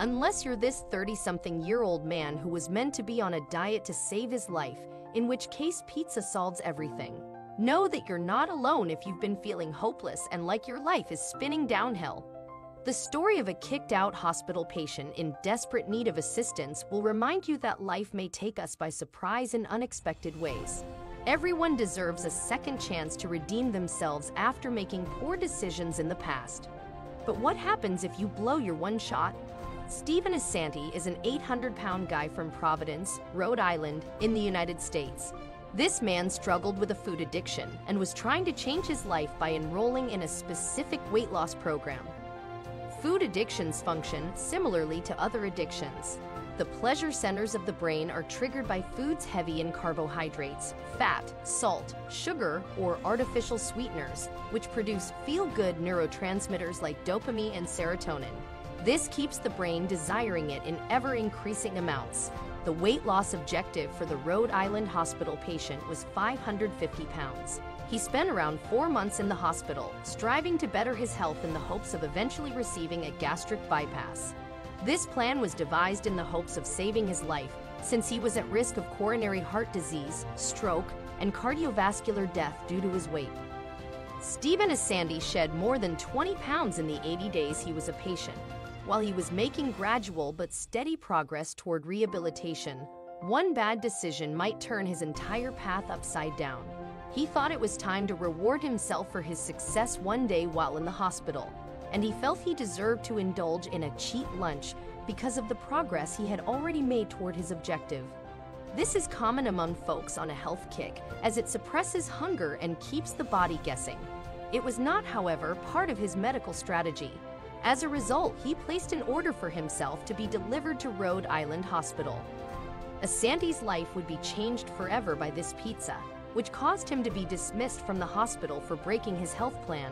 Unless you're this 30-something-year-old man who was meant to be on a diet to save his life, in which case pizza solves everything. Know that you're not alone if you've been feeling hopeless and like your life is spinning downhill. The story of a kicked-out hospital patient in desperate need of assistance will remind you that life may take us by surprise in unexpected ways. Everyone deserves a second chance to redeem themselves after making poor decisions in the past. But what happens if you blow your one shot? Stephen Asante is an 800-pound guy from Providence, Rhode Island, in the United States. This man struggled with a food addiction and was trying to change his life by enrolling in a specific weight loss program. Food addictions function similarly to other addictions. The pleasure centers of the brain are triggered by foods heavy in carbohydrates, fat, salt, sugar, or artificial sweeteners, which produce feel-good neurotransmitters like dopamine and serotonin. This keeps the brain desiring it in ever-increasing amounts. The weight loss objective for the Rhode Island hospital patient was 550 pounds. He spent around 4 months in the hospital, striving to better his health in the hopes of eventually receiving a gastric bypass. This plan was devised in the hopes of saving his life, since he was at risk of coronary heart disease, stroke, and cardiovascular death due to his weight. Stephen Asante shed more than 20 pounds in the 80 days he was a patient. While he was making gradual but steady progress toward rehabilitation, one bad decision might turn his entire path upside down. He thought it was time to reward himself for his success one day while in the hospital, and he felt he deserved to indulge in a cheap lunch because of the progress he had already made toward his objective. This is common among folks on a health kick, as it suppresses hunger and keeps the body guessing. It was not, however, part of his medical strategy. As a result, he placed an order for himself to be delivered to Rhode Island Hospital. Asante's life would be changed forever by this pizza, which caused him to be dismissed from the hospital for breaking his health plan.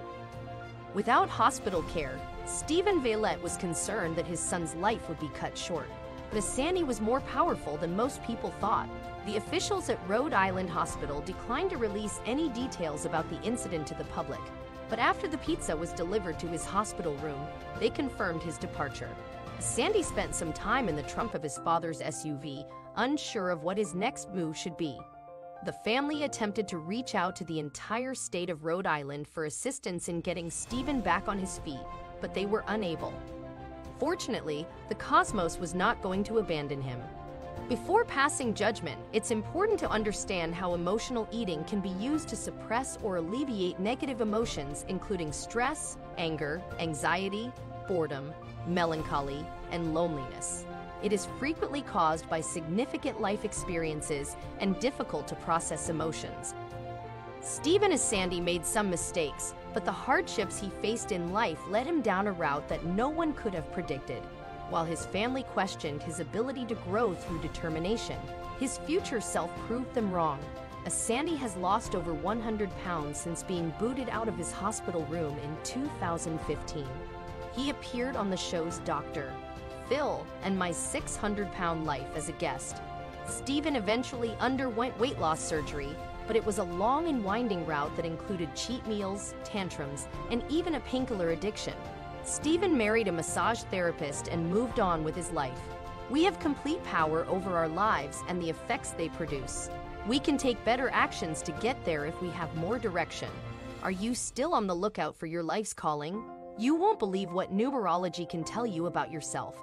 Without hospital care, Stephen Vailette was concerned that his son's life would be cut short. But Asante was more powerful than most people thought. The officials at Rhode Island Hospital declined to release any details about the incident to the public. But after the pizza was delivered to his hospital room, they confirmed his departure. Asante spent some time in the trunk of his father's SUV, unsure of what his next move should be. The family attempted to reach out to the entire state of Rhode Island for assistance in getting Stephen back on his feet, but they were unable. Fortunately, the cosmos was not going to abandon him. Before passing judgment, it's important to understand how emotional eating can be used to suppress or alleviate negative emotions, including stress, anger, anxiety, boredom, melancholy, and loneliness. It is frequently caused by significant life experiences and difficult to process emotions. Stephen Asante made some mistakes, but the hardships he faced in life led him down a route that no one could have predicted. While his family questioned his ability to grow through determination, his future self proved them wrong. Asante has lost over 100 pounds since being booted out of his hospital room in 2015. He appeared on the shows Dr. Phil and My 600-Pound Life as a guest. Stephen eventually underwent weight loss surgery, but it was a long and winding route that included cheat meals, tantrums, and even a painkiller addiction. Stephen married a massage therapist and moved on with his life. We have complete power over our lives and the effects they produce. We can take better actions to get there if we have more direction. Are you still on the lookout for your life's calling? You won't believe what numerology can tell you about yourself.